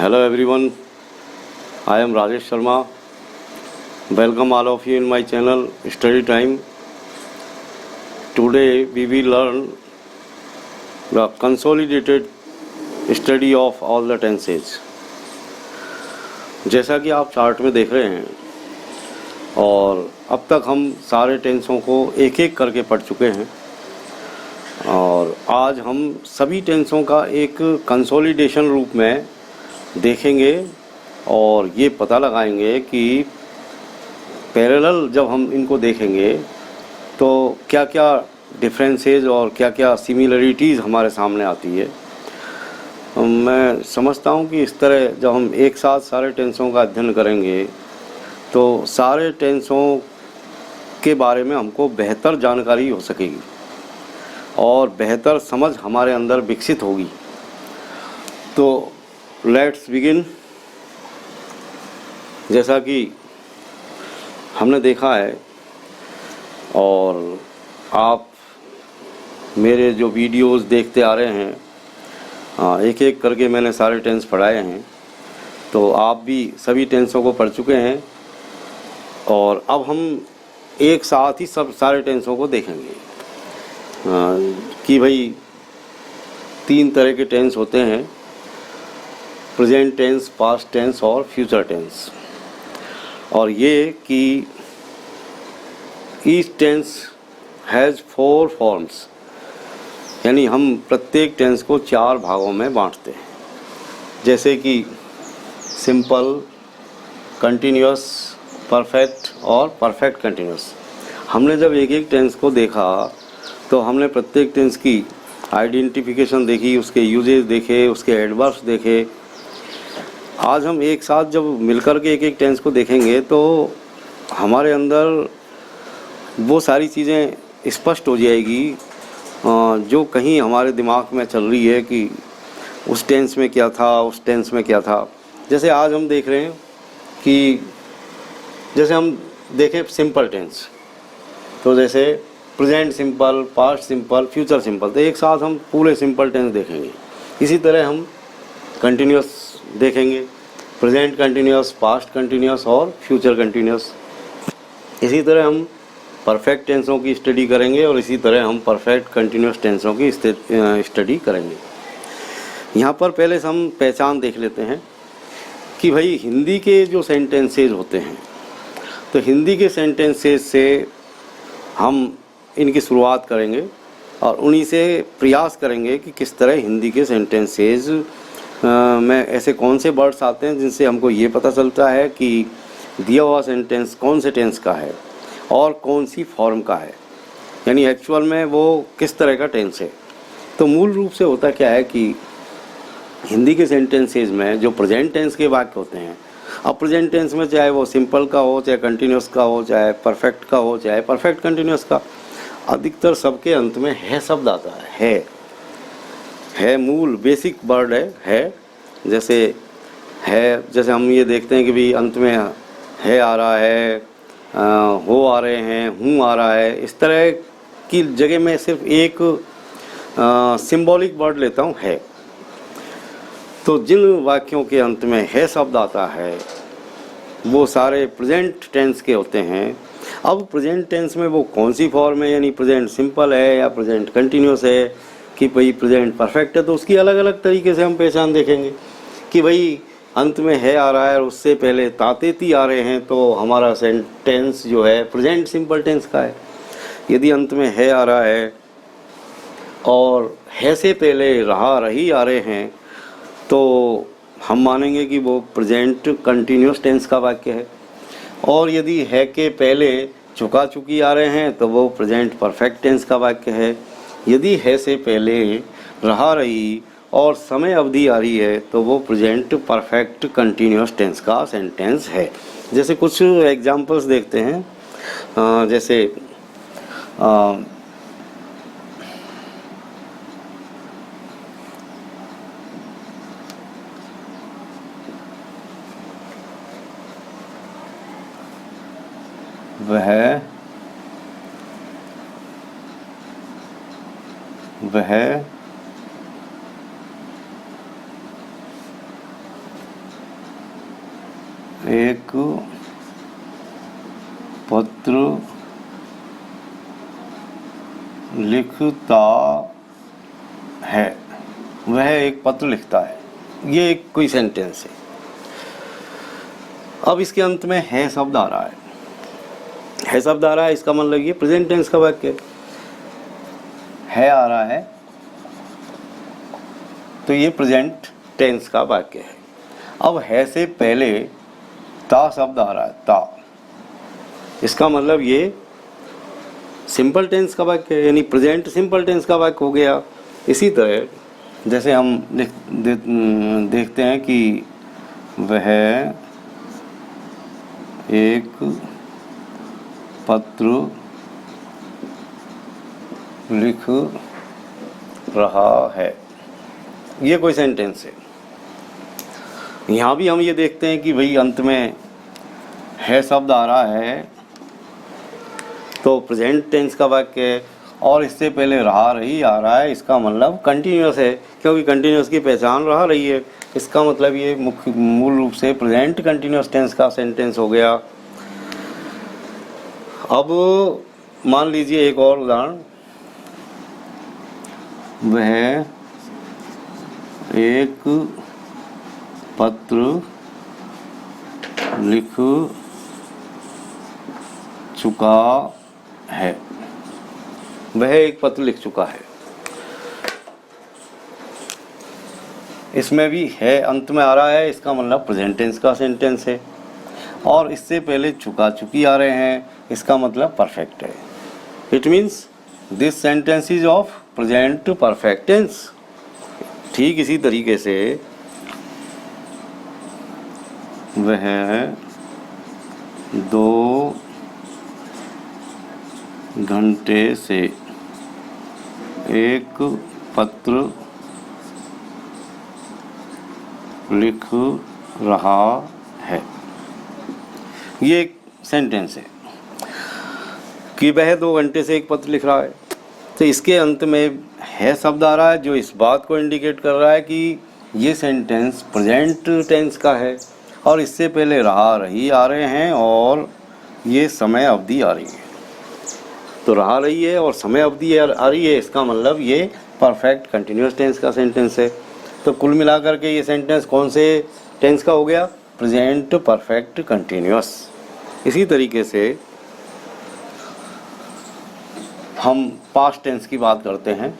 Hello everyone, I am Rajesh Sharma. Welcome all of you in my channel Study Time. Today we will learn the consolidated study of all the tenses. जैसा कि आप chart में देख रहे हैं और अब तक हम सारे टेंसों को एक एक करके पढ़ चुके हैं और आज हम सभी टेंसों का एक कंसोलिडेशन रूप में देखेंगे और ये पता लगाएंगे कि पैरेलल जब हम इनको देखेंगे तो क्या क्या डिफरेंसेस और क्या क्या सिमिलरिटीज़ हमारे सामने आती है। मैं समझता हूँ कि इस तरह जब हम एक साथ सारे टेंसों का अध्ययन करेंगे तो सारे टेंसों के बारे में हमको बेहतर जानकारी हो सकेगी और बेहतर समझ हमारे अंदर विकसित होगी। तो लेट्स बिगिन। जैसा कि हमने देखा है और आप मेरे जो वीडियोस देखते आ रहे हैं, एक एक करके मैंने सारे टेंस पढ़ाए हैं, तो आप भी सभी टेंसों को पढ़ चुके हैं और अब हम एक साथ ही सब सारे टेंसों को देखेंगे कि भाई तीन तरह के टेंस होते हैं, प्रेजेंट टेंस, पास्ट टेंस और फ्यूचर टेंस। और ये कि ईच टेंस हैज़ 4 फॉर्म्स, यानी हम प्रत्येक टेंस को 4 भागों में बांटते हैं, जैसे कि सिंपल, कंटिन्यूअस, परफेक्ट और परफेक्ट कंटिन्यूअस। हमने जब एक एक टेंस को देखा तो हमने प्रत्येक टेंस की आइडेंटिफिकेशन देखी, उसके यूजेस देखे, उसके एडवर्ब्स देखे। आज हम एक साथ जब मिलकर के एक एक टेंस को देखेंगे तो हमारे अंदर वो सारी चीज़ें स्पष्ट हो जाएगी जो कहीं हमारे दिमाग में चल रही है कि उस टेंस में क्या था, उस टेंस में क्या था। जैसे आज हम देख रहे हैं कि जैसे हम देखें सिंपल टेंस, तो जैसे present simple, past simple, future simple, तो एक साथ हम पूरे सिंपल टेंस देखेंगे। इसी तरह हम कंटिन्यूअस देखेंगे, प्रेजेंट कंटिन्यूअस, पास्ट कंटिन्यूअस और फ्यूचर कंटिन्यूअस। इसी तरह हम परफेक्ट टेंसों की स्टडी करेंगे और इसी तरह हम परफेक्ट कंटिन्यूअस टेंसों की स्टडी करेंगे। यहाँ पर पहले हम पहचान देख लेते हैं कि भाई हिंदी के जो सेंटेंसेस होते हैं, तो हिंदी के सेंटेंसेस से हम इनकी शुरुआत करेंगे और उन्हीं से प्रयास करेंगे कि किस तरह हिंदी के सेंटेंसेस में ऐसे कौन से वर्ड्स आते हैं जिनसे हमको ये पता चलता है कि दिया हुआ सेंटेंस कौन से टेंस का है और कौन सी फॉर्म का है, यानी एक्चुअल में वो किस तरह का टेंस है। तो मूल रूप से होता क्या है कि हिंदी के सेंटेंसेस में जो प्रेजेंट टेंस के वाक्य होते हैं, अब प्रेजेंट टेंस में चाहे वो सिंपल का हो, चाहे कंटिन्यूअस का हो, चाहे परफेक्ट का हो, चाहे परफेक्ट कंटिन्यूअस का, अधिकतर सबके अंत में है शब्द आता है मूल बेसिक वर्ड है। जैसे हम ये देखते हैं कि भी अंत में है आ रहा है, हो आ रहे हैं, हूँ आ रहा है, इस तरह की जगह में सिर्फ एक सिंबॉलिक वर्ड लेता हूँ है। तो जिन वाक्यों के अंत में है शब्द आता है वो सारे प्रेजेंट टेंस के होते हैं। अब प्रेजेंट टेंस में वो कौन सी फॉर्म है, यानी प्रेजेंट सिंपल है या प्रेजेंट कंटिन्यूअस है कि भाई प्रेजेंट परफेक्ट है, तो उसकी अलग अलग तरीके से हम पहचान देखेंगे कि भाई अंत में है आ रहा है और उससे पहले तातेती आ रहे हैं तो हमारा सेंटेंस जो है प्रेजेंट सिंपल टेंस का है। यदि अंत में है आ रहा है और है से पहले रहा रही आ रहे हैं तो हम मानेंगे कि वो प्रेजेंट कंटिन्यूअस टेंस का वाक्य है। और यदि है के पहले चुका चुकी आ रहे हैं तो वो प्रेजेंट परफेक्ट टेंस का वाक्य है। यदि है से पहले रहा रही और समय अवधि आ रही है तो वो प्रेजेंट परफेक्ट कंटिन्यूअस टेंस का सेंटेंस है। जैसे कुछ एग्जांपल्स देखते हैं, जैसे वह एक पत्र लिखता है, वह एक पत्र लिखता है। ये एक कोई सेंटेंस है। अब इसके अंत में है शब्द आ रहा है। है शब्द आ रहा है, इसका मतलब ये प्रेजेंट टेंस का वाक्य है आ रहा है, तो ये प्रेजेंट टेंस का वाक्य है। अब है से पहले ता शब्द आ रहा है, ता, इसका मतलब ये सिंपल टेंस का वाक्य है, यानी प्रेजेंट सिंपल टेंस का वाक्य हो गया। इसी तरह जैसे हम देखते हैं कि वह एक पत्र लिख रहा है, ये कोई सेंटेंस है। यहाँ भी हम ये देखते हैं कि भाई अंत में है शब्द आ रहा है, तो प्रेजेंट टेंस का वाक्य है, और इससे पहले रहा रही आ रहा है, इसका मतलब कंटिन्यूअस है, क्योंकि कंटिन्यूअस की पहचान रहा रही है। इसका मतलब ये मूल रूप से प्रेजेंट कंटिन्यूअस टेंस का सेंटेंस हो गया। अब मान लीजिए एक और उदाहरण, वह एक पत्र लिख चुका है, वह एक पत्र लिख चुका है। इसमें भी है अंत में आ रहा है, इसका मतलब प्रेजेंट टेंस का सेंटेंस है, और इससे पहले चुका चुकी आ रहे हैं, इसका मतलब परफेक्ट है। It means this sentence is of present perfect tense. ठीक इसी तरीके से वह 2 घंटे से एक पत्र लिख रहा है, ये एक सेंटेंस है कि वह 2 घंटे से एक पत्र लिख रहा है। तो इसके अंत में है शब्द आ रहा है, जो इस बात को इंडिकेट कर रहा है कि ये सेंटेंस प्रेजेंट टेंस का है, और इससे पहले रहा रही आ रहे हैं, और ये समय अवधि आ रही है। तो रहा रही है और समय अवधि आ रही है, इसका मतलब ये परफेक्ट कंटिन्यूअस टेंस का सेंटेंस है। तो कुल मिलाकर के ये सेंटेंस कौन से टेंस का हो गया? Present perfect continuous. इसी तरीके से हम पास्ट टेंस की बात करते हैं,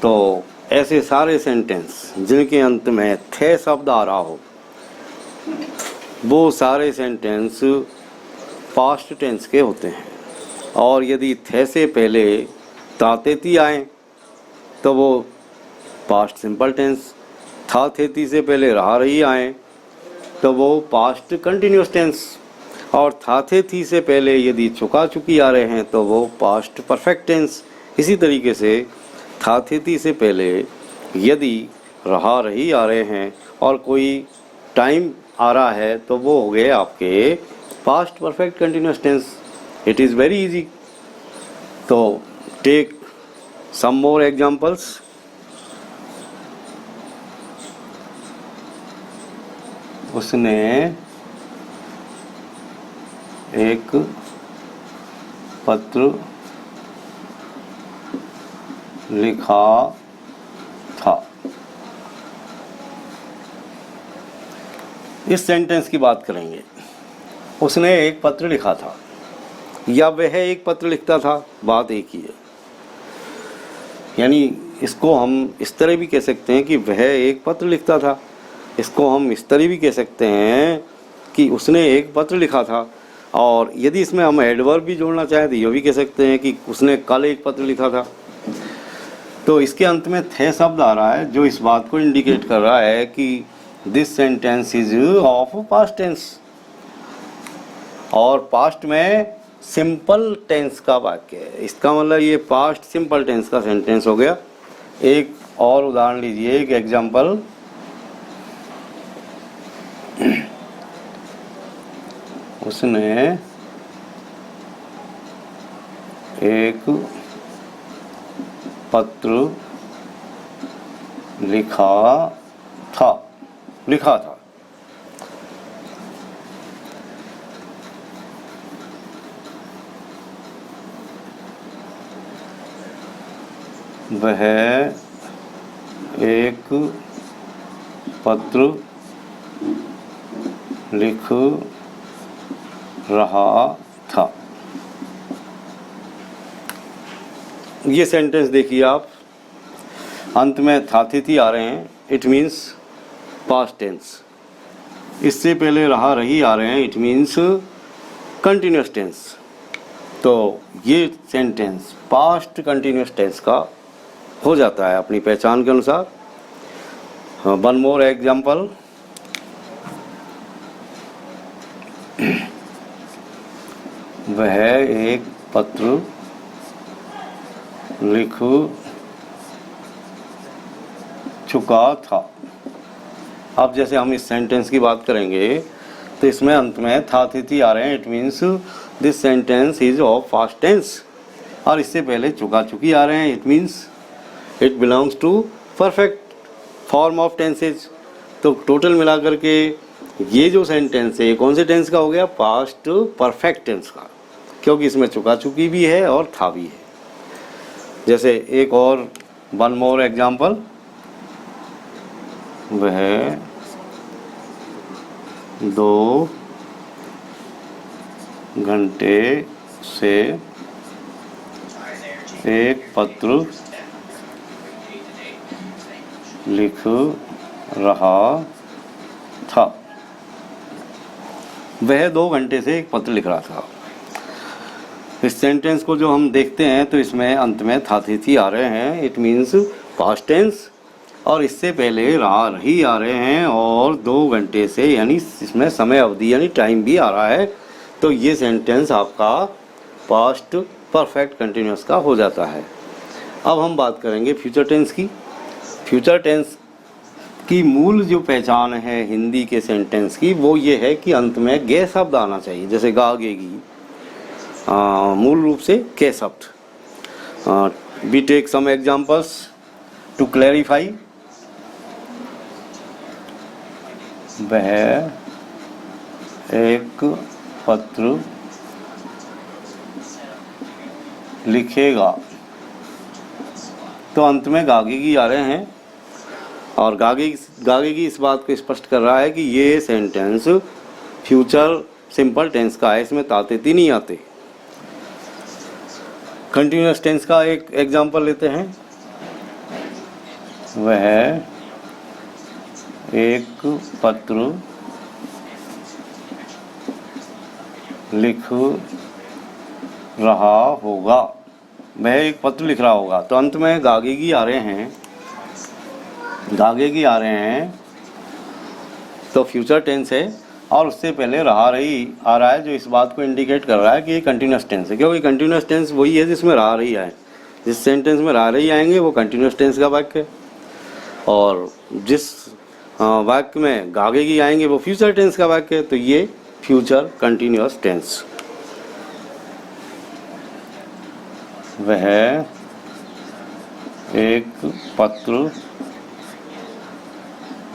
तो ऐसे सारे सेंटेंस जिनके अंत में थे शब्द आ रहा हो, वो सारे सेंटेंस पास्ट टेंस के होते हैं। और यदि थे से पहले तातेती आए तो वो पास्ट सिंपल टेंस, था थेती से पहले रहा रही आए तो वो पास्ट कंटिन्यूअस टेंस, और था थे थी से पहले यदि चुका चुकी आ रहे हैं तो वो पास्ट परफेक्ट टेंस। इसी तरीके से था थे थी से पहले यदि रहा रही आ रहे हैं और कोई टाइम आ रहा है तो वो हो गए आपके past perfect continuous tense. It is very easy. तो टेक सम मोर एग्जाम्पल्स। उसने एक पत्र लिखा था। इस सेंटेंस की बात करेंगे। उसने एक पत्र लिखा था या वह एक पत्र लिखता था, बात एक ही है। यानी इसको हम इस तरह भी कह सकते हैं कि वह एक पत्र लिखता था, इसको हम इस तरह भी कह सकते हैं कि उसने एक पत्र लिखा था, और यदि इसमें हम एडवर्ब भी जोड़ना चाहें तो ये भी कह सकते हैं कि उसने कल एक पत्र लिखा था। तो इसके अंत में थे शब्द आ रहा है जो इस बात को इंडिकेट कर रहा है कि this sentence is of past tense, और पास्ट में सिंपल टेंस का वाक्य है। इसका मतलब ये पास्ट सिंपल टेंस का सेंटेंस हो गया। एक और उदाहरण लीजिए, एक एग्जांपल। उसने एक पत्र लिखा था। वह एक पत्र लिख रहा था। ये सेंटेंस देखिए आप, अंत में था तिथि आ रहे हैं, इट मीन्स पास्ट टेंस। इससे पहले रहा रही आ रहे हैं, इट मीन्स कंटिन्यूस टेंस। तो ये सेंटेंस पास्ट कंटिन्यूस टेंस का हो जाता है अपनी पहचान के अनुसार। वन मोर एग्जाम्पल, वह एक पत्र लिख चुका था। अब जैसे हम इस सेंटेंस की बात करेंगे तो इसमें अंत में था तिथि आ रहे हैं, it means this sentence is of past tense. और इससे पहले चुका चुकी आ रहे हैं, it means it belongs to perfect form of tenses. तो टोटल मिलाकर के ये जो सेंटेंस है, कौन से टेंस का हो गया? पास्ट परफेक्ट टेंस का, क्योंकि इसमें चुका चुकी भी है और था भी है। जैसे एक और वन मोर एग्जाम्पल, वह 2 घंटे से एक पत्र लिख रहा था। वह 2 घंटे से एक पत्र लिख रहा था। इस सेंटेंस को जो हम देखते हैं तो इसमें अंत में था तिथि आ रहे हैं, इट मीन्स पास्ट टेंस। और इससे पहले रहा रही आ रहे हैं और 2 घंटे से, यानी इसमें समय अवधि यानी टाइम भी आ रहा है। तो ये सेंटेंस आपका पास्ट परफेक्ट कंटिन्यूस का हो जाता है। अब हम बात करेंगे फ्यूचर टेंस की। फ्यूचर टेंस की मूल जो पहचान है हिंदी के सेंटेंस की, वो ये है कि अंत में गे शब्द आना चाहिए। जैसे गा गेगी, मूल रूप से के शब्द। We take some examples to clarify. वह एक पत्र लिखेगा। तो अंत में गागेगी आ रहे हैं और गागेगी इस बात को स्पष्ट कर रहा है कि ये सेंटेंस फ्यूचर सिंपल टेंस का है, इसमें तातिथि नहीं आते। कंटिन्यूअस टेंस का एक एग्जांपल लेते हैं, वह एक पत्र लिख रहा होगा। वह एक पत्र लिख रहा होगा। तो अंत में गागेगी आ रहे हैं, गागेगी आ रहे हैं, तो फ्यूचर टेंस है। और उससे पहले रहा रही आ रहा है, जो इस बात को इंडिकेट कर रहा है कि ये कंटिन्यूअस टेंस है, क्योंकि कंटिन्यूअस टेंस वही है जिसमें रहा रही आए। जिस सेंटेंस में रहा रही आएंगे वो कंटिन्यूअस टेंस का वाक्य है, और जिस वाक्य में गागेगी आएंगे वो फ्यूचर टेंस का वाक्य है। तो ये फ्यूचर कंटिन्यूअस टेंस। वह एक पत्र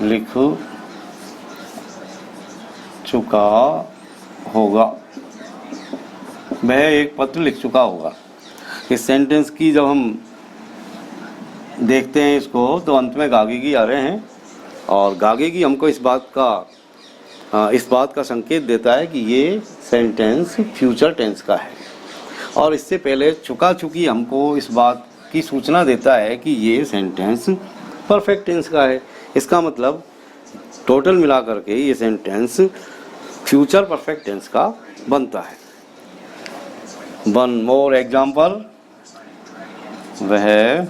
लिख चुका होगा। वह एक पत्र लिख चुका होगा। इस सेंटेंस की जब हम देखते हैं इसको, तो अंत में गागेगी आ रहे हैं, और गागेगी हमको इस बात का संकेत देता है कि ये सेंटेंस फ्यूचर टेंस का है। और इससे पहले चुका चुकी हमको इस बात की सूचना देता है कि ये सेंटेंस परफेक्ट टेंस का है। इसका मतलब टोटल मिलाकर के ये सेंटेंस फ्यूचर परफेक्ट टेंस का बनता है। वन मोर एग्जाम्पल, वह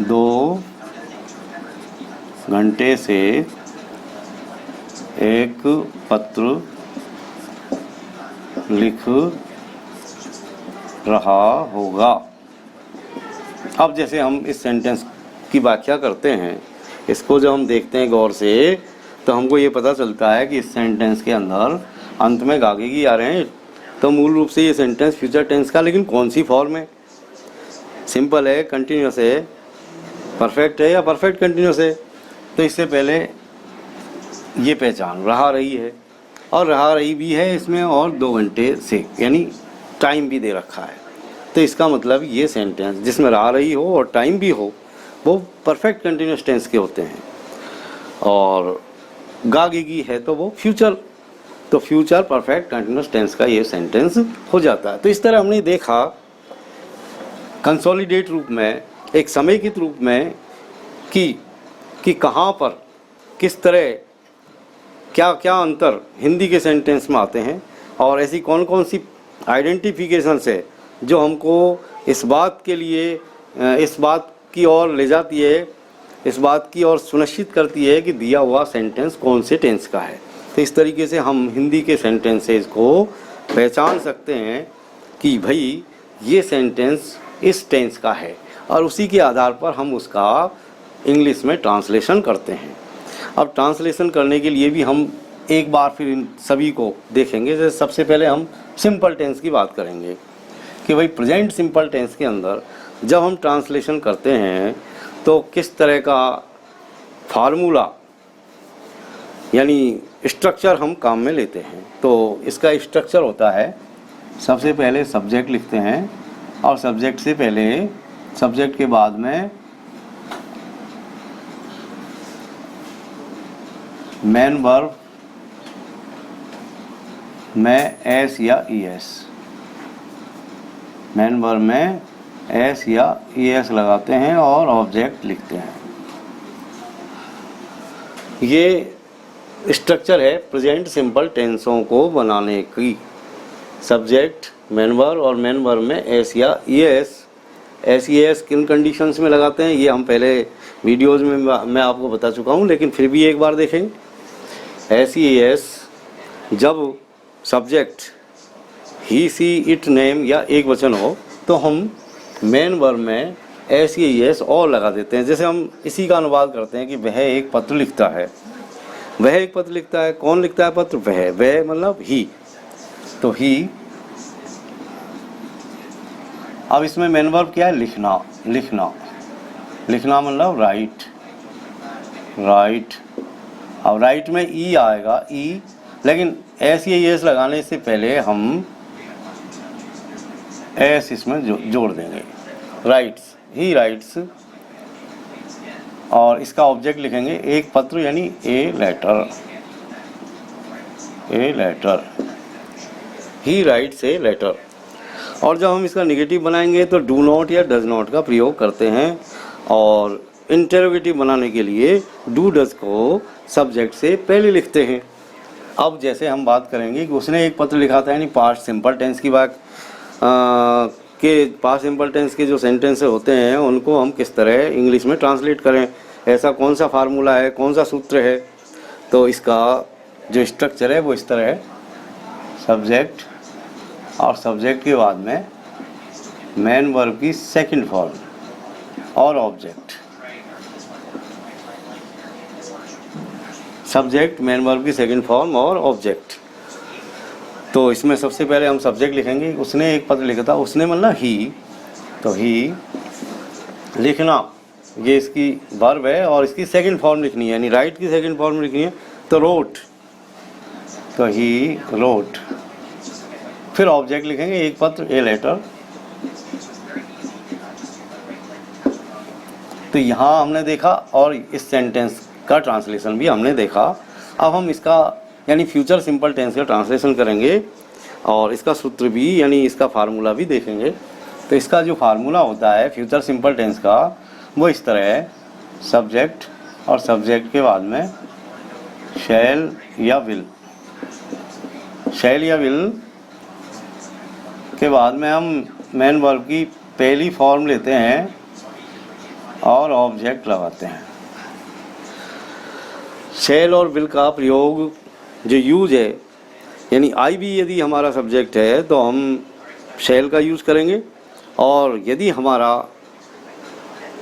2 घंटे से एक पत्र लिख रहा होगा। अब जैसे हम इस सेंटेंस की व्याख्या करते हैं, इसको जब हम देखते हैं गौर से, तो हमको ये पता चलता है कि इस सेंटेंस के अंदर अंत में गागेगी आ रहे हैं। तो मूल रूप से ये सेंटेंस फ्यूचर टेंस का, लेकिन कौन सी फॉर्म है? सिंपल है, कंटिन्यूअस है, परफेक्ट है या परफेक्ट कंटिन्यूअस है? तो इससे पहले ये पहचान रहा रही है, और रहा रही भी है इसमें, और 2 घंटे से यानी टाइम भी दे रखा है। तो इसका मतलब ये सेंटेंस जिसमें रा रही हो और टाइम भी हो वो परफेक्ट कंटिन्यूस टेंस के होते हैं। और गागेगी है तो वो फ्यूचर, तो फ्यूचर परफेक्ट कंटिन्यूस टेंस का ये सेंटेंस हो जाता है। तो इस तरह हमने देखा कंसोलिडेट रूप में, एक समेकित रूप में कि कहाँ पर किस तरह क्या क्या अंतर हिंदी के सेंटेंस में आते हैं और ऐसी कौन कौन सी आइडेंटिफिकेशंस है जो हमको इस बात के लिए इस बात की ओर ले जाती है, इस बात की ओर सुनिश्चित करती है कि दिया हुआ सेंटेंस कौन से टेंस का है। तो इस तरीके से हम हिंदी के सेंटेंसेस को पहचान सकते हैं कि भाई ये सेंटेंस इस टेंस का है और उसी के आधार पर हम उसका इंग्लिश में ट्रांसलेशन करते हैं। अब ट्रांसलेशन करने के लिए भी हम एक बार फिर इन सभी को देखेंगे। जैसे सबसे पहले हम सिंपल टेंस की बात करेंगे कि भाई प्रेजेंट सिंपल टेंस के अंदर जब हम ट्रांसलेशन करते हैं तो किस तरह का फार्मूला यानी स्ट्रक्चर हम काम में लेते हैं। तो इसका स्ट्रक्चर होता है, सबसे पहले सब्जेक्ट लिखते हैं और सब्जेक्ट से पहले सब्जेक्ट के बाद में मेन वर्ब में एस या ई एस, मेन वर्ब में एस या ई एस लगाते हैं और ऑब्जेक्ट लिखते हैं। ये स्ट्रक्चर है प्रेजेंट सिंपल टेंसों को बनाने की। सब्जेक्ट मेन वर्ब और मेन वर्ब में एस या E S. S E S किन कंडीशंस में लगाते हैं ये हम पहले वीडियोस में मैं आपको बता चुका हूँ, लेकिन फिर भी एक बार देखें। एस ई एस जब subject he see it name या एक वचन हो तो हम मेन वर्ब में एस ई एस और लगा देते हैं। जैसे हम इसी का अनुवाद करते हैं कि वह एक पत्र लिखता है, वह एक पत्र लिखता है। कौन लिखता है पत्र? वह मतलब ही, तो ही। अब इसमें मेन वर्ब क्या है? लिखना, लिखना, लिखना मतलब राइट, राइट। अब राइट में ई आएगा, ई, लेकिन एस या एस लगाने से पहले हम एस इसमें जोड़ देंगे। राइट्स, ही राइट्स, और इसका ऑब्जेक्ट लिखेंगे एक पत्र यानी a letter, a letter, he writes a letter. और जब हम इसका निगेटिव बनाएंगे तो डू नॉट या डज नॉट का प्रयोग करते हैं। और इंटरोगेटिव बनाने के लिए डू डज को सब्जेक्ट से पहले लिखते हैं। अब जैसे हम बात करेंगे कि उसने एक पत्र लिखा था, यानी पास्ट सिंपल टेंस की बात के पास्ट सिंपल टेंस के जो सेंटेंस होते हैं उनको हम किस तरह इंग्लिश में ट्रांसलेट करें, ऐसा कौन सा फार्मूला है, कौन सा सूत्र है। तो इसका जो स्ट्रक्चर है वो इस तरह है, सब्जेक्ट और सब्जेक्ट के बाद में मेन वर्ब की सेकंड फॉर्म और ऑब्जेक्ट। सब्जेक्ट, मेन वर्ब की सेकंड फॉर्म और ऑब्जेक्ट। तो इसमें सबसे पहले हम सब्जेक्ट लिखेंगे, उसने एक पत्र लिखा था, उसने मतलब ही, तो ही लिखना ये इसकी वर्ब है और इसकी सेकंड फॉर्म लिखनी है, यानी राइट की सेकंड फॉर्म लिखनी है, तो रोट, तो ही रोट। फिर ऑब्जेक्ट लिखेंगे एक पत्र, ए लेटर। तो यहाँ हमने देखा और इस सेंटेंस का ट्रांसलेशन भी हमने देखा। अब हम इसका यानी फ्यूचर सिंपल टेंस का ट्रांसलेशन करेंगे और इसका सूत्र भी यानी इसका फार्मूला भी देखेंगे। तो इसका जो फार्मूला होता है फ्यूचर सिंपल टेंस का वो इस तरह है, सब्जेक्ट और सब्जेक्ट के बाद में शैल या विल, शैल या विल के बाद में हम मेन वर्ब की पहली फॉर्म लेते हैं और ऑब्जेक्ट लगाते हैं। शैल और विल का प्रयोग जो यूज है, यानी आई बी यदि हमारा सब्जेक्ट है तो हम शैल का यूज़ करेंगे, और यदि हमारा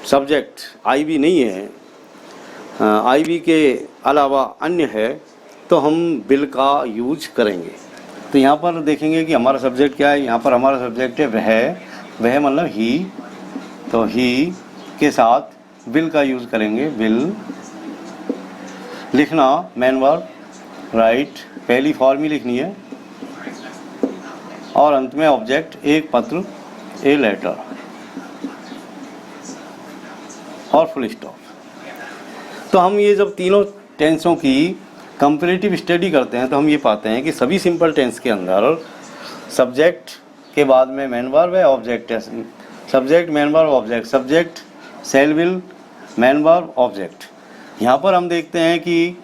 सब्जेक्ट आई बी नहीं है, आई बी के अलावा अन्य है, तो हम विल का यूज करेंगे। तो यहाँ पर देखेंगे कि हमारा सब्जेक्ट क्या है। यहाँ पर हमारा सब्जेक्ट है वह मतलब ही, तो ही के साथ विल का यूज़ करेंगे, विल। लिखना, मेन वर्ब, राइट, पहली फॉर्म ही लिखनी है, और अंत में ऑब्जेक्ट एक पत्र ए लेटर और फुल स्टॉप। तो हम ये जब तीनों टेंसों की कंपैरेटिव स्टडी करते हैं तो हम ये पाते हैं कि सभी सिंपल टेंस के अंदर सब्जेक्ट के बाद में मेन वर्ब है, ऑब्जेक्ट है, subject main verb object, subject shall will main verb object. यहाँ पर हम देखते हैं कि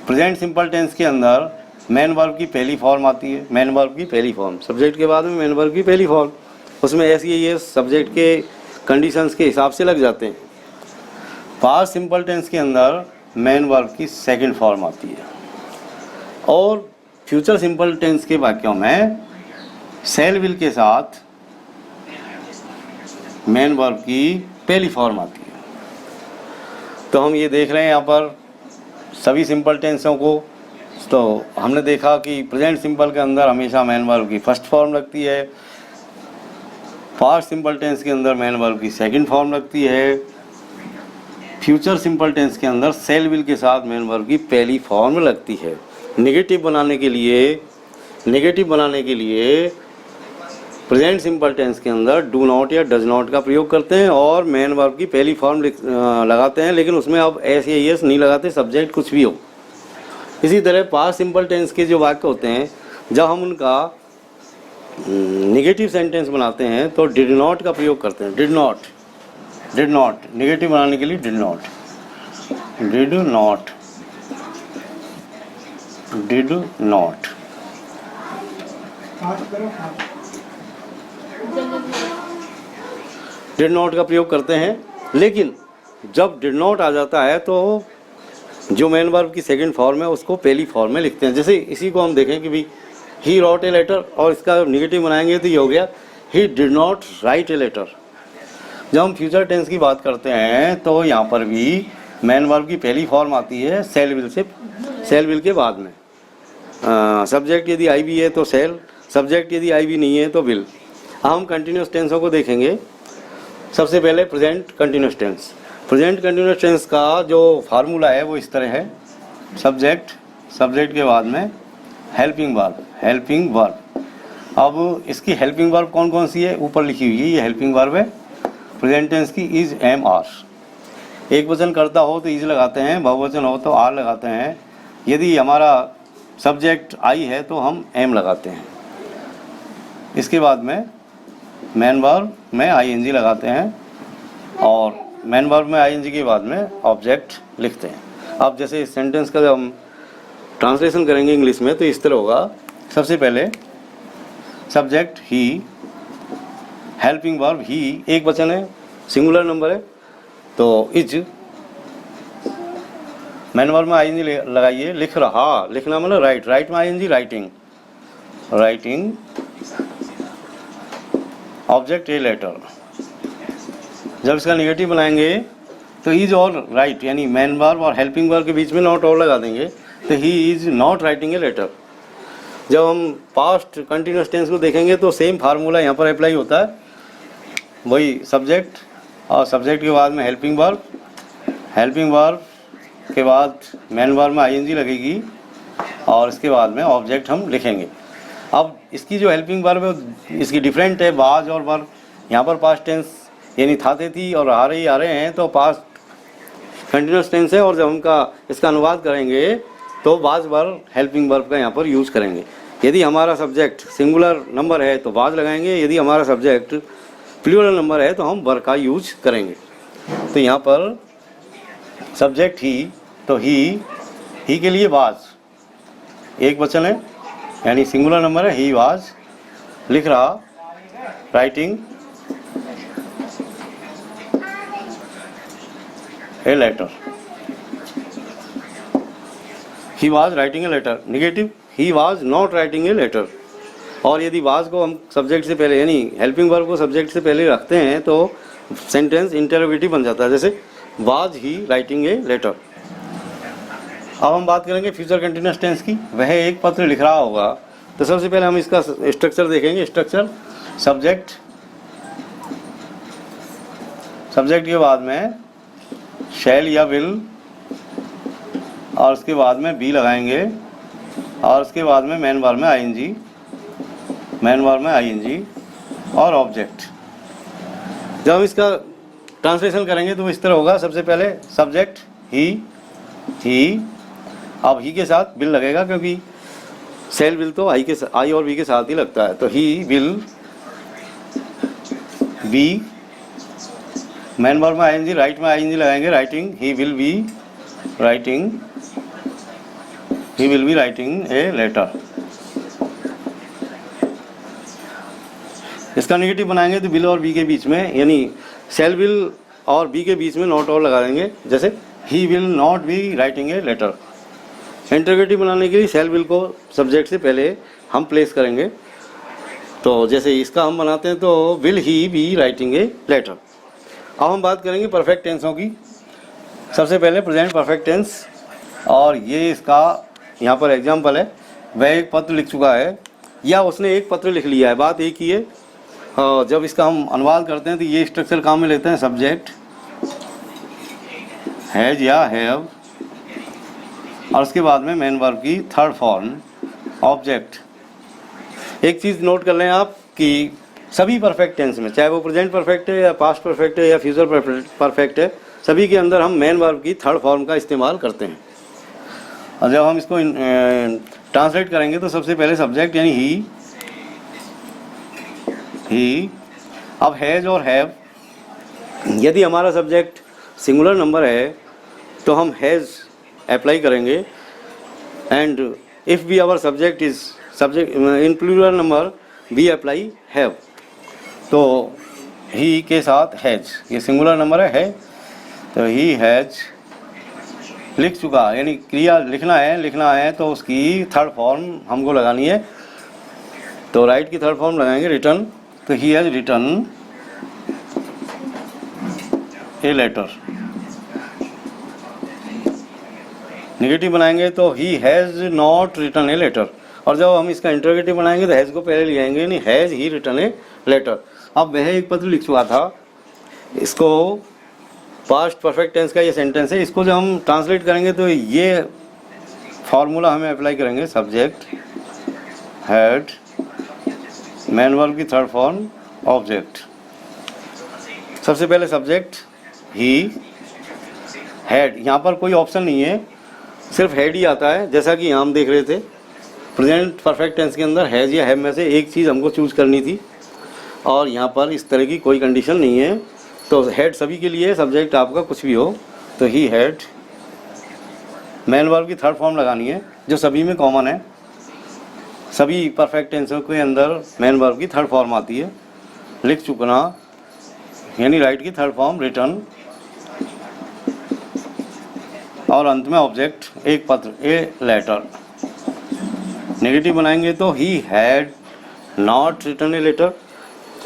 प्रेजेंट सिंपल टेंस के अंदर मेन वर्ब की पहली फॉर्म आती है, मेन वर्ब की पहली फॉर्म, सब्जेक्ट के बाद में मेन वर्ब की पहली फॉर्म, उसमें ऐसे ये सब्जेक्ट के कंडीशंस के हिसाब से लग जाते हैं। पास्ट सिंपल टेंस के अंदर मेन वर्ब की सेकंड फॉर्म आती है और फ्यूचर सिंपल टेंस के वाक्यों में सेल विल के साथ मेन वर्ब की पहली फॉर्म आती है। तो हम ये देख रहे हैं यहाँ पर सभी सिंपल टेंसों को। तो हमने देखा कि प्रेजेंट सिंपल के अंदर हमेशा मेन वर्ब की फर्स्ट फॉर्म लगती है, पास्ट सिंपल टेंस के अंदर मेन वर्ब की सेकंड फॉर्म लगती है, फ्यूचर सिंपल टेंस के अंदर सेल विल के साथ मेन वर्ब की पहली फॉर्म लगती है। नेगेटिव बनाने के लिए प्रेजेंट सिंपल टेंस के अंदर डू नॉट या डज नॉट का प्रयोग करते हैं और मेन वर्ब की पहली फॉर्म लगाते हैं, लेकिन उसमें अब एस या एस नहीं लगाते, सब्जेक्ट कुछ भी हो। इसी तरह पास्ट सिंपल टेंस के जो वाक्य होते हैं जब हम उनका नेगेटिव सेंटेंस बनाते हैं तो डिड नॉट का प्रयोग करते हैं। डिड नॉट नेगेटिव बनाने के लिए डिड नॉट डिड नॉट का प्रयोग करते हैं। लेकिन जब डिड नॉट आ जाता है तो जो मेन वर्ब की सेकंड फॉर्म है उसको पहली फॉर्म में लिखते हैं। जैसे इसी को हम देखें कि भाई ही रॉट ए लेटर और इसका नेगेटिव बनाएंगे तो ये हो गया he did not write a letter. जब हम फ्यूचर टेंस की बात करते हैं तो यहाँ पर भी मेन वर्ब की पहली फॉर्म आती है सेल विल के बाद में। सब्जेक्ट यदि आई भी है तो सेल, सब्जेक्ट यदि आई भी नहीं है तो विल। हम कंटिन्यूस टेंसों को देखेंगे। सबसे पहले प्रेजेंट कंटिन्यूस टेंस का जो फार्मूला है वो इस तरह है, सब्जेक्ट के बाद में हेल्पिंग वर्ब। अब इसकी हेल्पिंग वर्ब कौन कौन सी है ऊपर लिखी हुई है, ये हेल्पिंग वर्ब है प्रेजेंट टेंस की इज, एम, आर। एक वचन करता हो तो इज लगाते हैं, बहुवचन हो तो आर लगाते हैं। यदि हमारा सब्जेक्ट आई है तो हम एम लगाते हैं। इसके बाद में मेन वर्ब में आईएनजी लगाते हैं और मेन वर्ब में आईएनजी के बाद में ऑब्जेक्ट लिखते हैं। अब जैसे इस सेंटेंस का जब हम ट्रांसलेशन करेंगे इंग्लिश में तो इस तरह होगा। सबसे पहले subject he, helping verb he, एक वचन है, सिंगुलर नंबर है तो इज, मेन वर्ब में आईएनजी लगाइए, लिख रहा, लिखना मतलब राइट में ING writing, object a letter. जब इसका नेगेटिव बनाएंगे तो इज और राइट यानी मेन वर्ब और हेल्पिंग वर्ब के बीच में नॉट और लगा देंगे तो he is not writing a letter. जब हम पास्ट कंटिन्यूस टेंस को देखेंगे तो सेम फार्मूला यहाँ पर अप्लाई होता है, वही सब्जेक्ट और सब्जेक्ट के बाद में हेल्पिंग वर्ब के बाद मेन वर्ब में आईएनजी लगेगी और इसके बाद में ऑब्जेक्ट हम लिखेंगे। अब इसकी जो हेल्पिंग वर्ब है इसकी डिफरेंट है, वाज और वर्ब। यहाँ पर पास्ट टेंस यानी था, थी और आ रहे हैं तो पास्ट कंटिन्यूस टेंस है और जब हम इसका अनुवाद करेंगे तो वाज वर्ब हेल्पिंग वर्ब का यहाँ पर यूज़ करेंगे। यदि हमारा सब्जेक्ट सिंगुलर नंबर है तो वाज लगाएंगे, यदि हमारा सब्जेक्ट प्लूरल नंबर है तो हम वर्ब का यूज करेंगे। तो यहाँ पर सब्जेक्ट ही तो ही के लिए वाज एक वचन है यानी सिंगुलर नंबर है, ही वाज, लिख रहा, writing a letter, he was writing a letter. Negative he was not writing a letter. और यदि वाज को हम सब्जेक्ट से पहले यानी हेल्पिंग वर्ब को सब्जेक्ट से पहले रखते हैं तो सेंटेंस इंटरोगेटिव बन जाता है, जैसे was he writing a letter. अब हम बात करेंगे फ्यूचर कंटिन्यूअस टेंस की। वह एक पत्र लिख रहा होगा तो सबसे पहले हम इसका स्ट्रक्चर देखेंगे। स्ट्रक्चर सब्जेक्ट के बाद में शैल या विल और उसके बाद में बी लगाएंगे और उसके बाद में मेन वर्ब में आईएनजी और ऑब्जेक्ट। जब हम इसका ट्रांसलेशन करेंगे तो इस तरह होगा। सबसे पहले सब्जेक्ट ही, अब ही के साथ विल लगेगा क्योंकि सेल विल तो आई और वी के साथ ही लगता है। तो he will be, main verb में आईएनजी, राइट में आईएनजी लगाएंगे, writing, he will be writing a letter. इसका नेगेटिव बनाएंगे तो विल और बी के बीच में, यानी सेल विल और बी के बीच में नॉट और लगा देंगे, जैसे he will not be writing a letter. Interrogative बनाने के लिए सेल विल को सब्जेक्ट से पहले हम प्लेस करेंगे। तो जैसे इसका हम बनाते हैं तो will he be writing a letter. अब हम बात करेंगे परफेक्ट टेंसों की। सबसे पहले प्रेजेंट परफेक्ट टेंस, और ये इसका यहाँ पर एग्जाम्पल है। वह एक पत्र लिख चुका है या उसने एक पत्र लिख लिया है, बात एक ही है। जब इसका हम अनुवाद करते हैं तो ये स्ट्रक्चर काम में लेते हैं। सब्जेक्ट हैज या हैव, और उसके बाद में मेन वर्ब की थर्ड फॉर्म ऑब्जेक्ट। एक चीज़ नोट कर लें आप कि सभी परफेक्ट टेंस में, चाहे वो प्रेजेंट परफेक्ट है या पास्ट परफेक्ट है या फ्यूचर परफेक्ट है, सभी के अंदर हम मेन वर्ब की थर्ड फॉर्म का इस्तेमाल करते हैं। और जब हम इसको ट्रांसलेट करेंगे तो सबसे पहले सब्जेक्ट यानी ही। अब हैज और हैव, यदि हमारा सब्जेक्ट सिंगुलर नंबर है तो हम हैज अप्लाई करेंगे, and if be our subject is subject in plural number we apply have. तो ही के साथ हैज, ये सिंगुलर नंबर है, तो ही हैज लिख चुका, यानी क्रिया लिखना है तो उसकी थर्ड फॉर्म हमको लगानी है। तो राइट की थर्ड फॉर्म लगाएंगे रिटर्न, तो he has written a letter. Negative बनाएंगे तो he has not written a letter, और जब हम इसका इंटरोगेटिव बनाएंगे तो हैज़ को पहले ले आएंगे, यानी has he written a letter. अब वह एक पत्र लिख चुका था, इसको पास्ट परफेक्ट टेंस का ये सेंटेंस है, इसको जब हम ट्रांसलेट करेंगे तो ये फॉर्मूला हमें अप्लाई करेंगे। सब्जेक्ट हैड, मैन वर्ब की थर्ड फॉर्म ऑब्जेक्ट। सबसे पहले सब्जेक्ट ही हैड, यहाँ पर कोई ऑप्शन नहीं है, सिर्फ हैड ही आता है, जैसा कि हम देख रहे थे प्रेजेंट परफेक्ट टेंस के अंदर हैज़ या हैव में से एक चीज़ हमको चूज करनी थी, और यहाँ पर इस तरह की कोई कंडीशन नहीं है। तो हैड सभी के लिए, सब्जेक्ट आपका कुछ भी हो, तो ही हैड, मैन वर्ब की थर्ड फॉर्म लगानी है जो सभी में कॉमन है। सभी परफेक्ट टेंसों के अंदर मैन वर्ब की थर्ड फॉर्म आती है। लिख चुकना, यानी राइट की थर्ड फॉर्म रिटर्न, और अंत में ऑब्जेक्ट एक पत्र ए लेटर। नेगेटिव बनाएंगे तो he had not written a letter.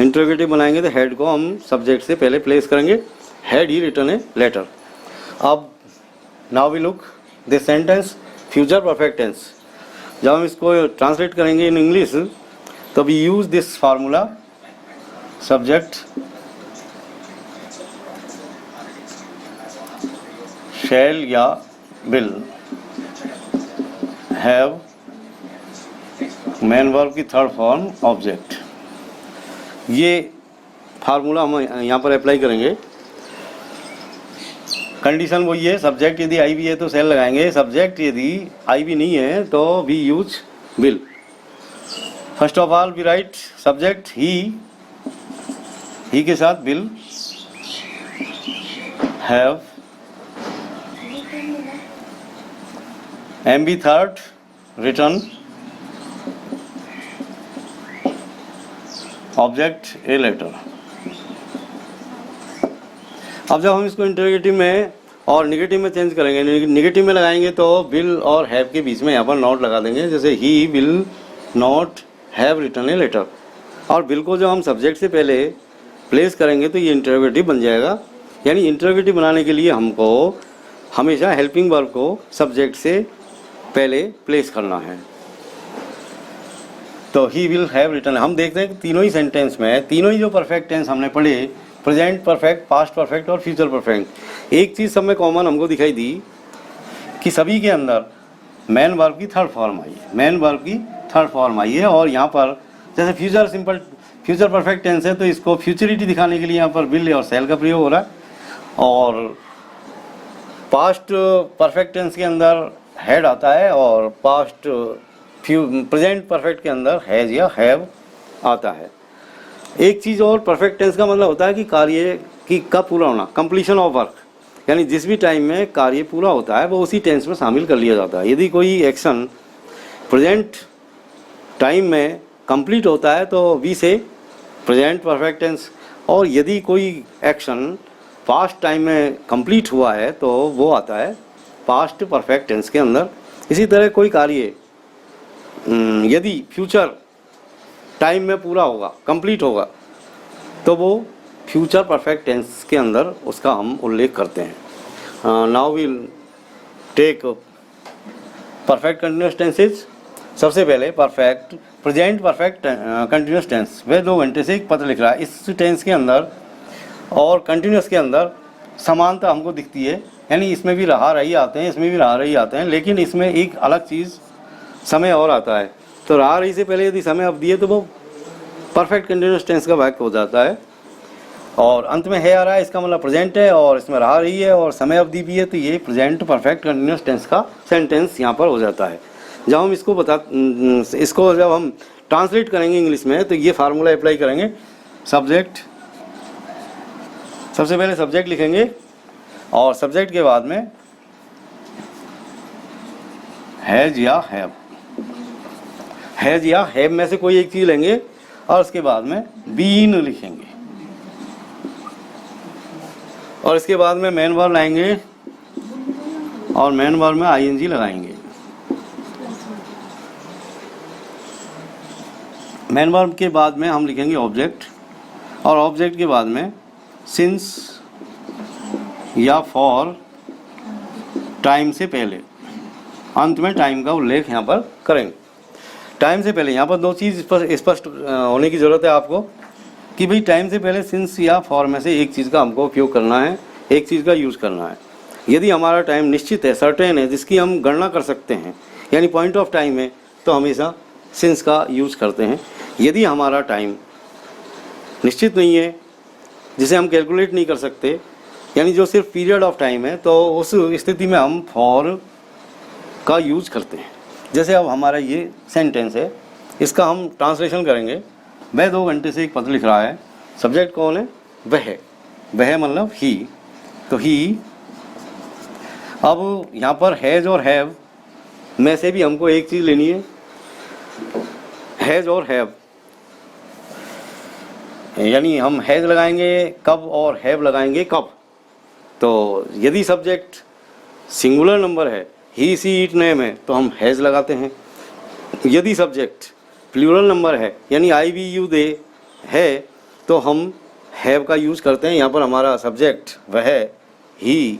Interrogative बनाएंगे तो हैड को हम सब्जेक्ट से पहले प्लेस करेंगे, had he written a letter. अब now we look this sentence future perfect tense. जब हम इसको ट्रांसलेट करेंगे इन इंग्लिश तो we use this formula. Subject shall या विल हैव, मैन वर्ब की थर्ड फॉर्म ऑब्जेक्ट। ये फार्मूला हम यहाँ पर अप्लाई करेंगे। कंडीशन वही है, सब्जेक्ट यदि आई भी है तो सेल लगाएंगे, सब्जेक्ट यदि आई भी नहीं है तो we use will. First of all we write subject ही के साथ will, have, MB third written, object a letter. अब जब हम इसको इंटरोगेटिव में और नेगेटिव में चेंज करेंगे, नेगेटिव में लगाएंगे तो विल और हैव के बीच में यहाँ पर नॉट लगा देंगे, जैसे he will not have written a letter. और विल को जब हम सब्जेक्ट से पहले प्लेस करेंगे तो ये इंटरोगेटिव बन जाएगा। यानी इंटरोगेटिव बनाने के लिए हमको हमेशा हेल्पिंग वर्ब को सब्जेक्ट से पहले प्लेस करना है। तो ही विल हैव रिटन, हम देखते हैं कि तीनों ही सेंटेंस में, तीनों ही जो परफेक्ट टेंस हमने पढ़े, प्रेजेंट परफेक्ट, पास्ट परफेक्ट और फ्यूचर परफेक्ट, एक चीज़ सब में कॉमन हमको दिखाई दी कि सभी के अंदर मैन वर्ब की थर्ड फॉर्म आई है, मैन वर्ब की थर्ड फॉर्म आई है। और यहाँ पर जैसे फ्यूचर परफेक्ट टेंस है तो इसको फ्यूचरिटी दिखाने के लिए यहाँ पर विल और शैल का प्रयोग हो रहा है। और पास्ट परफेक्ट टेंस के अंदर हैड आता है और पास्ट प्रेजेंट परफेक्ट के अंदर हैज या हैव आता है। एक चीज़ और, परफेक्ट टेंस का मतलब होता है कि कार्य की कब पूरा होना, कंप्लीशन ऑफ वर्क, यानी जिस भी टाइम में कार्य पूरा होता है वो उसी टेंस में शामिल कर लिया जाता है। यदि कोई एक्शन प्रेजेंट टाइम में कंप्लीट होता है तो वी से प्रेजेंट परफेक्ट टेंस, और यदि कोई एक्शन पास्ट टाइम में कंप्लीट हुआ है तो वो आता है पास्ट परफेक्ट टेंस के अंदर। इसी तरह कोई कार्य यदि फ्यूचर टाइम में पूरा होगा, कंप्लीट होगा, तो वो फ्यूचर परफेक्ट टेंस के अंदर उसका हम उल्लेख करते हैं। Now we'll take perfect continuous tenses. सबसे पहले perfect present perfect continuous tense. वह 2 घंटे से एक पत्र लिख रहा है। इस टेंस के अंदर और कंटिन्यूस के अंदर समानता हमको दिखती है, यानी इसमें भी रहा रही आते हैं, इसमें भी रहा रही आते हैं, लेकिन इसमें एक अलग चीज़ समय और आता है। तो रहा रही से पहले यदि समय अवधि है तो वो परफेक्ट कंटिन्यूस टेंस का वाक्य हो जाता है। और अंत में है आ रहा है, इसका मतलब प्रेजेंट है और इसमें रहा रही है और समय अवधि भी है, तो ये प्रेजेंट परफेक्ट कंटिन्यूस टेंस का सेंटेंस यहाँ पर हो जाता है। जब हम इसको जब हम ट्रांसलेट करेंगे इंग्लिश में तो ये फार्मूला अप्लाई करेंगे। सब्जेक्ट, सबसे पहले सब्जेक्ट लिखेंगे और सब्जेक्ट के बाद में हैज या हैव, हैज या हैव में से कोई एक चीज़ लेंगे और उसके बाद में बीन लिखेंगे और इसके बाद में मेन वर्ब लाएंगे और मेन वर्ब में आईएनजी लगाएंगे। मेन वर्ब के बाद में हम लिखेंगे ऑब्जेक्ट और ऑब्जेक्ट के बाद में सिंस या फॉर टाइम से पहले, अंत में टाइम का उल्लेख यहाँ पर करेंगे। टाइम से पहले यहाँ पर 2 चीज़ स्पष्ट होने की ज़रूरत है आपको कि भाई टाइम से पहले सिंस या फॉर में से एक चीज़ का हमको उपयोग करना है, एक चीज़ का यूज़ करना है। यदि हमारा टाइम निश्चित है, सर्टेन है, जिसकी हम गणना कर सकते हैं, यानी पॉइंट ऑफ टाइम है, तो हमेशा सिंस का यूज़ करते हैं। यदि हमारा टाइम निश्चित नहीं है, जिसे हम कैलकुलेट नहीं कर सकते, यानी जो सिर्फ पीरियड ऑफ टाइम है, तो उस स्थिति में हम फॉर का यूज़ करते हैं। जैसे अब हमारा ये सेंटेंस है, इसका हम ट्रांसलेशन करेंगे। वह 2 घंटे से एक पत्र लिख रहा है। सब्जेक्ट कौन है? वह मतलब ही, तो ही। अब यहाँ पर हैज़ और हैव में से भी हमको एक चीज़ लेनी है, हैज़ और हैव, यानी हम हैज़ लगाएंगे कब और हैव लगाएंगे कब। तो यदि सब्जेक्ट सिंगुलर नंबर है, ही सी इट नेम है, तो हम हैज़ लगाते हैं। यदि सब्जेक्ट प्लूरल नंबर है, यानी आई वी यू दे है, तो हम हैव का यूज़ करते हैं। यहाँ पर हमारा सब्जेक्ट वह ही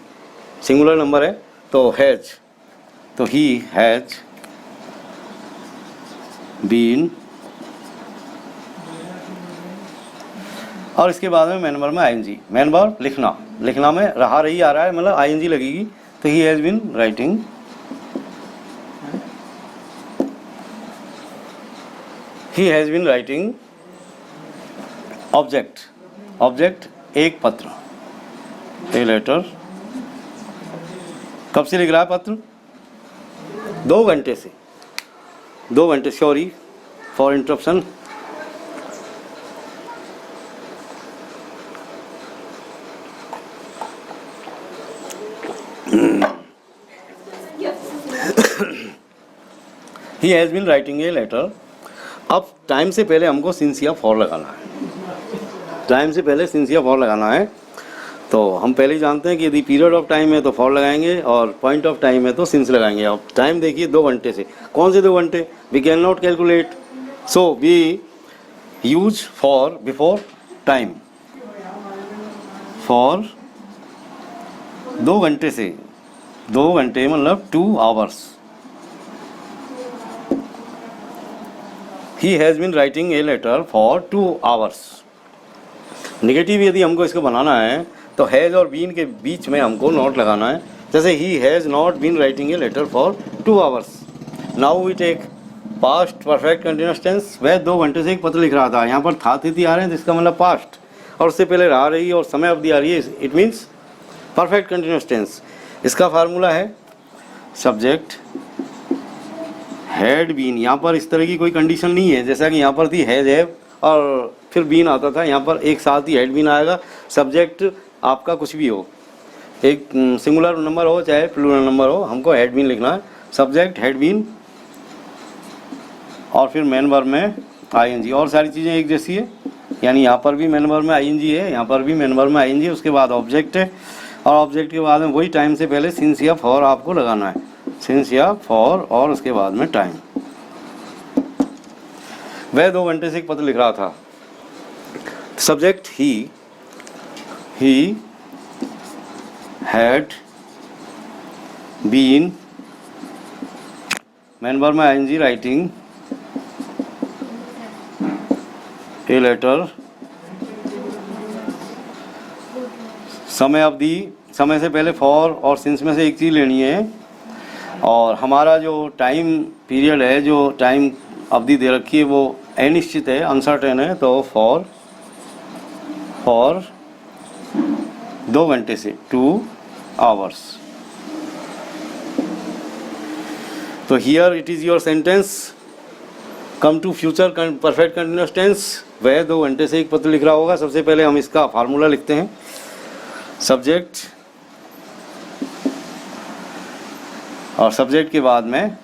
सिंगुलर नंबर है तो हैज, तो ही हैज बीन, और इसके बाद में मेन वर्ब में आईएनजी। मेन वर्ब लिखना, लिखना में रहा रही आ रहा है, मतलब आईएनजी लगेगी, तो he has been writing, he has been writing. Object, object एक पत्र, ए लेटर। कब से लिख रहा है पत्र? 2 घंटे से, 2 घंटे, sorry for interruption. He has been writing a letter. अब टाइम से पहले हमको सिंस या फॉर लगाना है, टाइम से पहले सिंस या फॉर लगाना है। तो हम पहले ही जानते हैं कि यदि पीरियड ऑफ टाइम है तो फॉर लगाएंगे और पॉइंट ऑफ टाइम है तो सिंस लगाएंगे। अब टाइम देखिए 2 घंटे से, कौन से 2 घंटे? We can not calculate, so we use for before time. For 2 घंटे से, 2 घंटे मतलब 2 hours. He has been writing a letter for 2 hours. Negative यदि हमको इसको बनाना है तो हैज़ और बीन के बीच में हमको नॉट लगाना है। जैसे he has not been writing a letter for 2 hours. Now we take past perfect continuous tense, वह 2 घंटे से एक पत्र लिख रहा था। यहाँ पर था तिथि आ रहे हैं तो इसका मतलब पास्ट, और उससे पहले रहा रही और समय अवधि आ रही है, it means perfect continuous tense. इसका फार्मूला है सब्जेक्ट हैड बीन। यहाँ पर इस तरह की कोई कंडीशन नहीं है, जैसा कि यहाँ पर थी हैज हैव और फिर बीन आता था, यहाँ पर एक साथ ही हैड बीन आएगा। सब्जेक्ट आपका कुछ भी हो, एक सिंगुलर नंबर हो चाहे प्लूरल नंबर हो, हमको हैड बीन लिखना है। सब्जेक्ट हैड बीन और फिर मेन वर्ब में आईएनजी, और सारी चीज़ें एक जैसी है, यानी यहाँ पर भी मेन वर्ब में आईएनजी है, यहाँ पर भी मेन वर्ब में आईएनजी है, उसके बाद ऑब्जेक्ट है, और ऑब्जेक्ट के बाद में वही टाइम से पहले सिंस या फॉर आपको लगाना है, सिंस या फॉर, और उसके बाद में टाइम। वह 2 घंटे से एक पत्र लिख रहा था। Subject he had been, main verb में आईएनजी राइटिंग ए लेटर। समय अवधि, समय से पहले फॉर और सिंस में से एक चीज़ लेनी है, और हमारा जो टाइम पीरियड है, जो टाइम अवधि दे रखी है वो अनिश्चित है, अनसर्टेन है, तो फॉर 2 घंटे से 2 आवर्स। तो here it is your sentence come to future perfect continuous tense. वह 2 घंटे से एक पत्र लिख रहा होगा। सबसे पहले हम इसका फार्मूला लिखते हैं, सब्जेक्ट और सब्जेक्ट के बाद में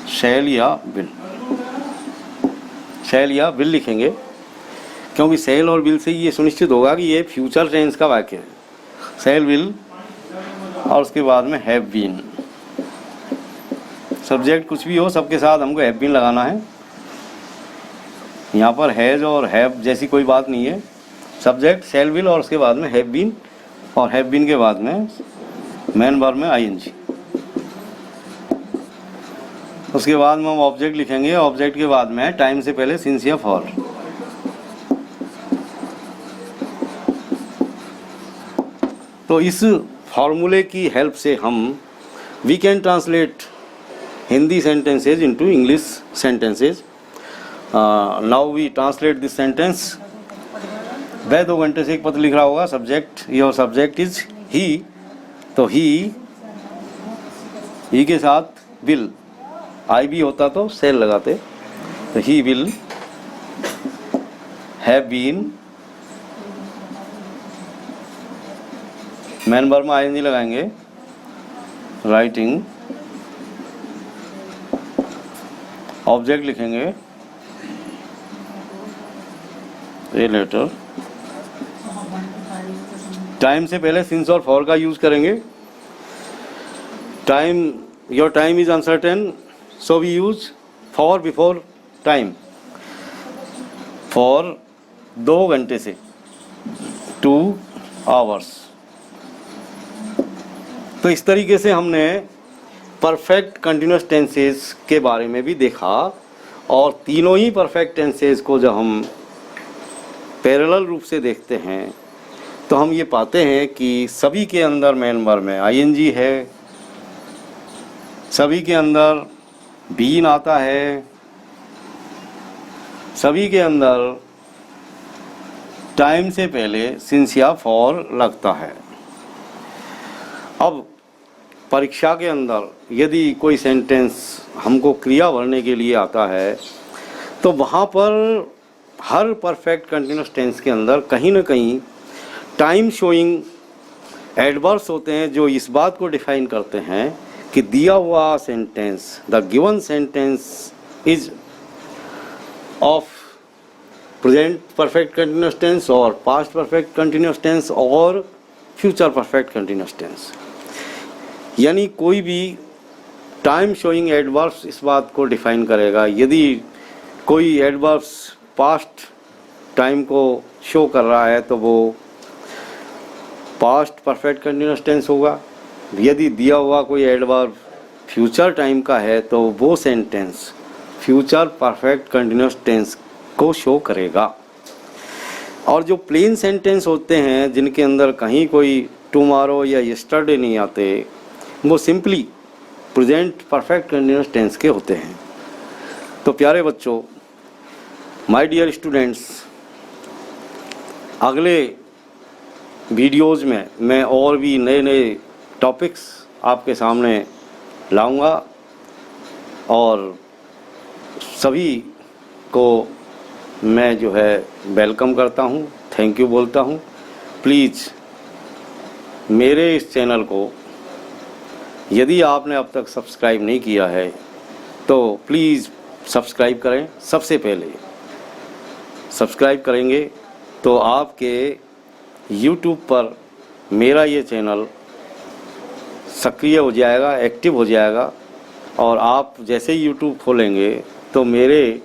शैल या विल लिखेंगे, क्योंकि शैल और विल से ये सुनिश्चित होगा कि ये फ्यूचर टेंस का वाक्य है। शैल विल और उसके बाद में हैव बीन। सब्जेक्ट कुछ भी हो, सबके साथ हमको हैव बीन लगाना है। यहाँ पर हैज और हैव जैसी कोई बात नहीं है। सब्जेक्ट शैल विल और उसके बाद में हैव बीन, और हैव बीन के बाद में मेन वर्ब में आईएनजी। उसके बाद में हम ऑब्जेक्ट लिखेंगे, ऑब्जेक्ट के बाद में टाइम से पहले सिंस या फॉर। तो इस फॉर्मूले की हेल्प से हम we can translate Hindi sentences into English sentences. Now we translate this sentence. वह 2 घंटे से एक पत्र लिख रहा होगा। Subject, your subject is he, तो ही के साथ विल, आई भी होता तो सेल लगाते, तो he will have been, main verb में आईएनजी लगाएंगे, राइटिंग, ऑब्जेक्ट लिखेंगे ए लेटर। टाइम से पहले सिंस और फॉर का यूज करेंगे। Time, your time is uncertain, so we use for before time. For 2 घंटे से 2 आवर्स। तो इस तरीके से हमने परफेक्ट कंटिन्यूस टेंसेस के बारे में भी देखा, और तीनों ही परफेक्ट टेंसेस को जब हम पैरेलल रूप से देखते हैं तो हम ये पाते हैं कि सभी के अंदर मेन वर्ब में आईएनजी है, सभी के अंदर बीन आता है, सभी के अंदर टाइम से पहले सिंस या फॉर लगता है। अब परीक्षा के अंदर यदि कोई सेंटेंस हमको क्रिया भरने के लिए आता है तो वहाँ पर हर परफेक्ट कंटिन्यूस टेंस के अंदर कहीं ना कहीं टाइम शोइंग एडवर्ब्स होते हैं, जो इस बात को डिफाइन करते हैं कि दिया हुआ sentence, the given sentence is of present perfect continuous tense और पास्ट परफेक्ट कंटिन्यूस टेंस और फ्यूचर परफेक्ट कंटिन्यूस टेंस। यानी कोई भी टाइम शोइंग एडवर्ब्स इस बात को डिफाइन करेगा। यदि कोई एडवर्ब्स पास्ट टाइम को शो कर रहा है तो वो पास्ट परफेक्ट कंटिन्यूस टेंस होगा। यदि दिया हुआ कोई एडवर्ब फ्यूचर टाइम का है तो वो sentence future perfect continuous tense को शो करेगा। और जो प्लेन सेंटेंस होते हैं जिनके अंदर कहीं कोई टुमारो या यस्टरडे नहीं आते, वो simply present perfect continuous tense के होते हैं। तो प्यारे बच्चों, माय डियर स्टूडेंट्स, अगले वीडियोज़ में मैं और भी नए नए टॉपिक्स आपके सामने लाऊंगा और सभी को मैं जो है वेलकम करता हूं, थैंक यू बोलता हूं। प्लीज़ मेरे इस चैनल को यदि आपने अब तक सब्सक्राइब नहीं किया है तो प्लीज़ सब्सक्राइब करें। सबसे पहले सब्सक्राइब करेंगे तो आपके YouTube पर मेरा ये चैनल सक्रिय हो जाएगा, एक्टिव हो जाएगा, और आप जैसे ही YouTube खोलेंगे तो मेरे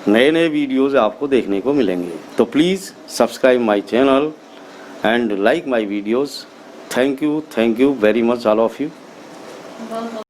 नए नए वीडियोज़ आपको देखने को मिलेंगे। तो please subscribe my channel and like my videos. Thank you very much all of you.